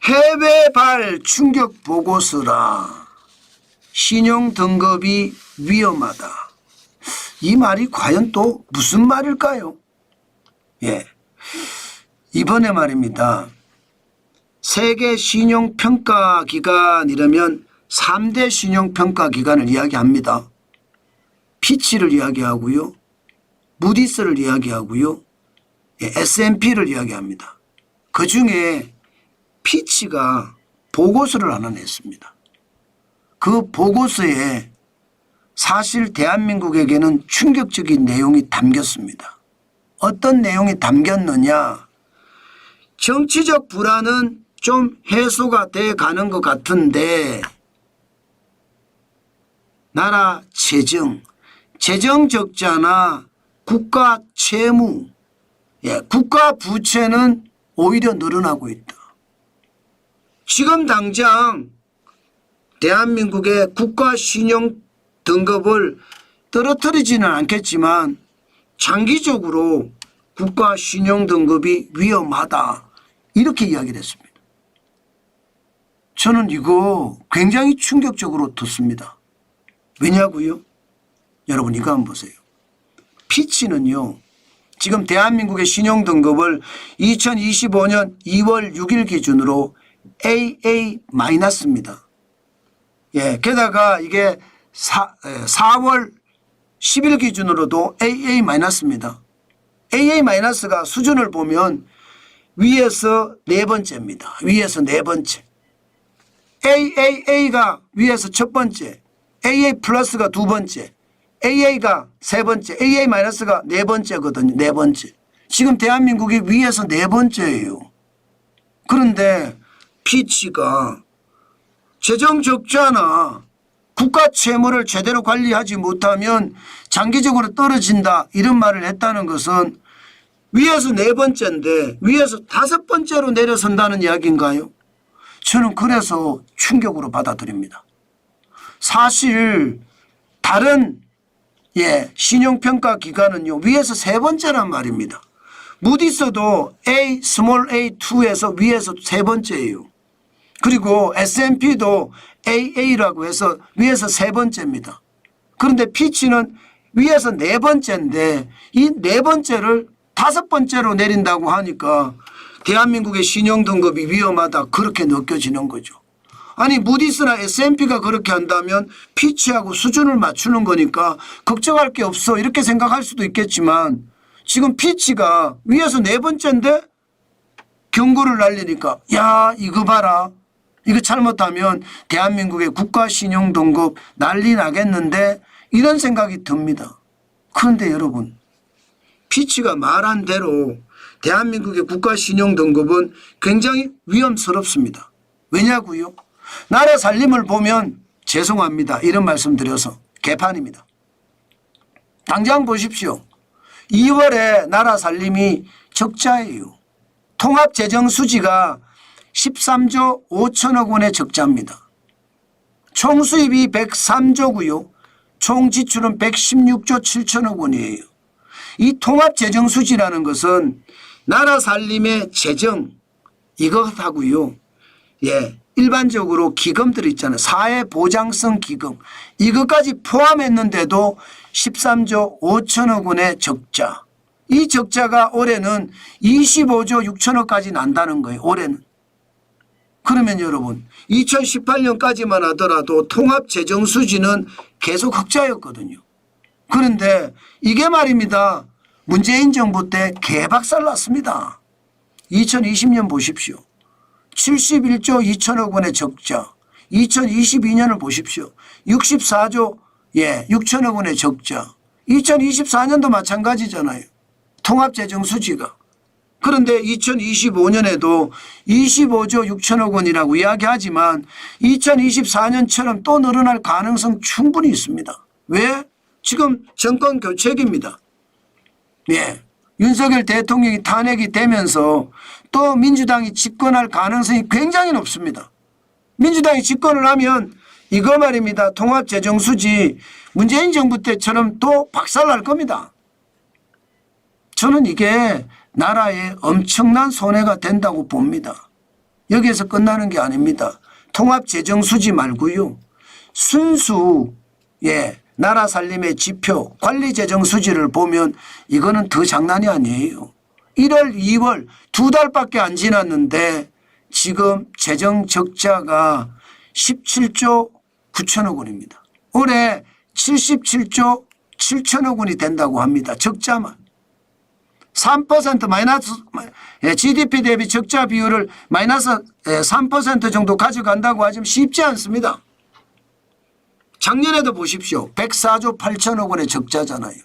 해외발 충격 보고서라. 신용 등급이 위험하다. 이 말이 과연 또 무슨 말일까요? 예. 이번에 말입니다. 세계 신용평가기관이라면 3대 신용평가기관을 이야기합니다. 피치를 이야기하고요. 무디스를 이야기하고요. S&P를 이야기합니다. 그중에 피치가 보고서를 하나 냈습니다. 그 보고서에 사실 대한민국에게는 충격적인 내용이 담겼습니다. 어떤 내용이 담겼느냐. 정치적 불안은 좀 해소가 돼 가는 것 같은데 나라 재정 적자나 국가 채무, 국가 부채는 오히려 늘어나고 있다. 지금 당장 대한민국의 국가 신용 등급을 떨어뜨리지는 않겠지만 장기적으로 국가 신용 등급이 위험하다. 이렇게 이야기를 했습니다. 저는 이거 굉장히 충격적으로 듣습니다. 왜냐고요? 여러분 이거 한번 보세요. 피치는요. 지금 대한민국의 신용 등급을 2025년 2월 6일 기준으로 AA-입니다. 게다가 이게 4월 10일 기준으로도 AA-입니다. AA-가 수준을 보면 위에서 네 번째입니다. 위에서 네 번째. AAA가 위에서 첫 번째, AA 플러스가 두 번째, AA가 세 번째, AA-가 네 번째거든요. 네 번째. 지금 대한민국이 위에서 네 번째예요. 그런데 피치가 재정 적자나 국가 채무를 제대로 관리하지 못하면 장기적으로 떨어진다 이런 말을 했다는 것은 위에서 네 번째인데 위에서 다섯 번째로 내려선다는 이야기인가요? 저는 그래서 충격으로 받아들입니다. 사실 다른 신용평가 기관은요 위에서 세 번째란 말입니다. 무디스도 A, 스몰 A2에서 위에서 세 번째예요. 그리고 S&P도 AA라고 해서 위에서 세 번째입니다. 그런데 피치는 위에서 네 번째인데 이 네 번째를 다섯 번째로 내린다고 하니까 대한민국의 신용 등급이 위험하다 그렇게 느껴지는 거죠. 아니 무디스나 S&P가 그렇게 한다면 피치하고 수준을 맞추는 거니까 걱정할 게 없어 이렇게 생각할 수도 있겠지만 지금 피치가 위에서 네 번째인데 경고를 날리니까 야 이거 봐라. 이거 잘못하면 대한민국의 국가신용등급 난리 나겠는데 이런 생각이 듭니다. 그런데 여러분 피치가 말한 대로 대한민국의 국가신용등급은 굉장히 위험스럽습니다. 왜냐고요? 나라 살림을 보면 죄송합니다. 이런 말씀 드려서 개판입니다. 당장 보십시오. 2월에 나라 살림이 적자예요. 통합재정수지가 13조 5천억 원의 적자입니다. 총수입이 103조고요. 총지출은 116조 7천억 원이에요. 이 통합재정수지라는 것은 나라 살림의 재정 이것하고요. 일반적으로 기금들 있잖아요. 사회보장성 기금 이것까지 포함했는데도 13조 5천억 원의 적자. 이 적자가 올해는 25조 6천억까지 난다는 거예요. 올해는. 그러면 여러분 2018년까지만 하더라도 통합재정수지는 계속 흑자였거든요. 그런데 이게 말입니다. 문재인 정부 때 개박살 났습니다. 2020년 보십시오. 71조 2천억 원의 적자. 2022년을 보십시오. 64조 6천억 원의 적자. 2024년도 마찬가지잖아요. 통합재정수지가. 그런데 2025년에도 25조 6천억 원이라고 이야기하지만 2024년처럼 또 늘어날 가능성 충분히 있습니다. 왜? 지금 정권 교체기입니다. 윤석열 대통령이 탄핵이 되면서 또 민주당이 집권할 가능성이 굉장히 높습니다. 민주당이 집권을 하면 이거 말입니다. 통합재정수지 문재인 정부 때처럼 또 박살날 겁니다. 저는 이게 나라에 엄청난 손해가 된다고 봅니다. 여기에서 끝나는 게 아닙니다. 통합재정수지 말고요. 순수 나라 살림의 지표 관리재정수지를 보면 이거는 더 장난이 아니에요. 1월 2월 2달밖에 안 지났는데 지금 재정 적자가 17조 9천억 원입니다. 올해 77조 7천억 원이 된다고 합니다. 적자만. 3% 마이너스 GDP 대비 적자 비율을 마이너스 3% 정도 가져간다고 하지만 쉽지 않습니다. 작년에도 보십시오. 104조 8천억 원의 적자잖아요.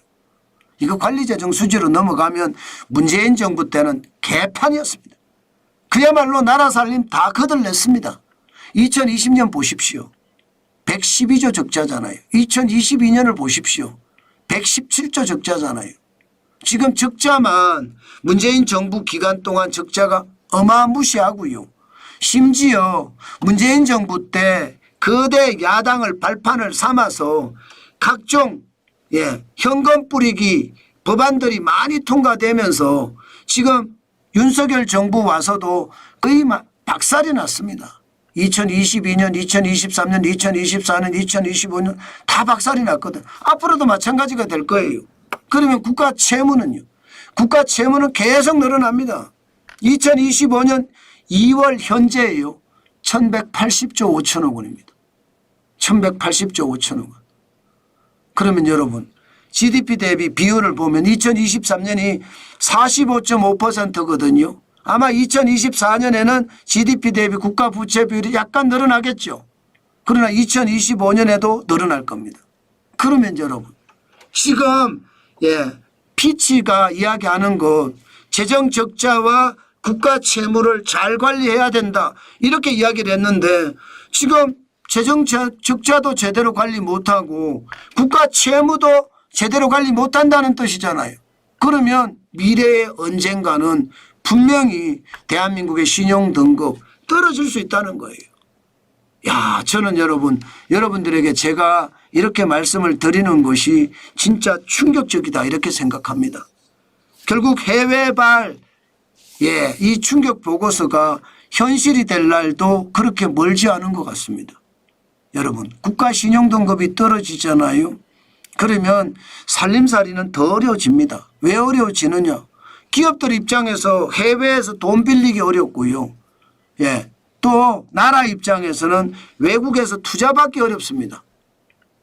이거 관리재정 수지로 넘어가면 문재인 정부 때는 개판이었습니다. 그야말로 나라 살림 다 거들냈습니다. 2020년 보십시오. 112조 적자잖아요. 2022년을 보십시오. 117조 적자잖아요. 지금 적자만 문재인 정부 기간 동안 적자가 어마무시하고요. 심지어 문재인 정부 때 거대 야당을 발판을 삼아서 각종 현금 뿌리기 법안들이 많이 통과되면서 지금 윤석열 정부 와서도 거의 박살이 났습니다. 2022년, 2023년, 2024년, 2025년 다 박살이 났거든. 앞으로도 마찬가지가 될 거예요. 그러면 국가 채무는요. 국가 채무는 계속 늘어납니다. 2025년 2월 현재예요. 1180조 5천억 원입니다. 1180조 5천억 원. 그러면 여러분 GDP 대비 비율을 보면 2023년이 45.5%거든요. 아마 2024년에는 GDP 대비 국가 부채 비율이 약간 늘어나겠죠. 그러나 2025년에도 늘어날 겁니다. 그러면 여러분 지금 피치가 이야기하는 것 재정 적자와 국가 채무를 잘 관리해야 된다 이렇게 이야기를 했는데 지금 재정 적자도 제대로 관리 못하고 국가 채무도 제대로 관리 못한다는 뜻이잖아요. 그러면 미래에 언젠가는 분명히 대한민국의 신용 등급 떨어질 수 있다는 거예요. 야, 저는 여러분들에게 제가 이렇게 말씀을 드리는 것이 진짜 충격적이다 이렇게 생각합니다. 결국 해외발 이 충격 보고서가 현실이 될 날도 그렇게 멀지 않은 것 같습니다. 여러분 국가 신용 등급이 떨어지잖아요. 그러면 살림살이는 더 어려워집니다. 왜 어려워지느냐. 기업들 입장에서 해외에서 돈 빌리기 어렵고요. 또 나라 입장에서는 외국에서 투자받기 어렵습니다.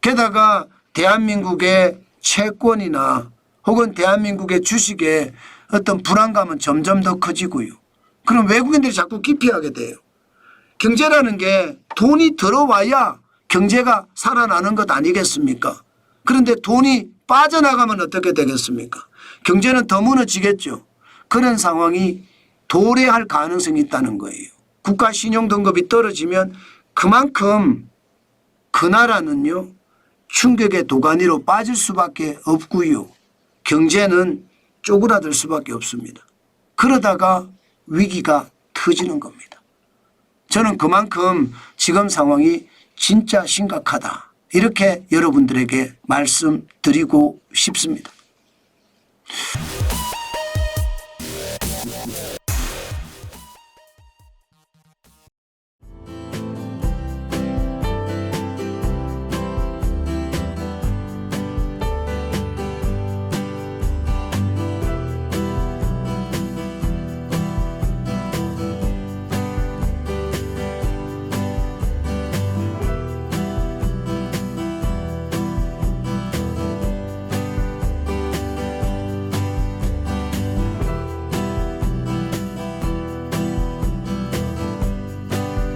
게다가 대한민국의 채권이나 혹은 대한민국의 주식에 어떤 불안감은 점점 더 커지고요. 그럼 외국인들이 자꾸 기피하게 돼요. 경제라는 게 돈이 들어와야 경제가 살아나는 것 아니겠습니까? 그런데 돈이 빠져나가면 어떻게 되겠습니까? 경제는 더 무너지겠죠. 그런 상황이 도래할 가능성이 있다는 거예요. 국가 신용 등급이 떨어지면 그만큼 그 나라는요 충격의 도가니로 빠질 수밖에 없고요. 경제는 쪼그라들 수밖에 없습니다. 그러다가 위기가 터지는 겁니다. 저는 그만큼 지금 상황이 진짜 심각하다. 이렇게 여러분들에게 말씀드리고 싶습니다.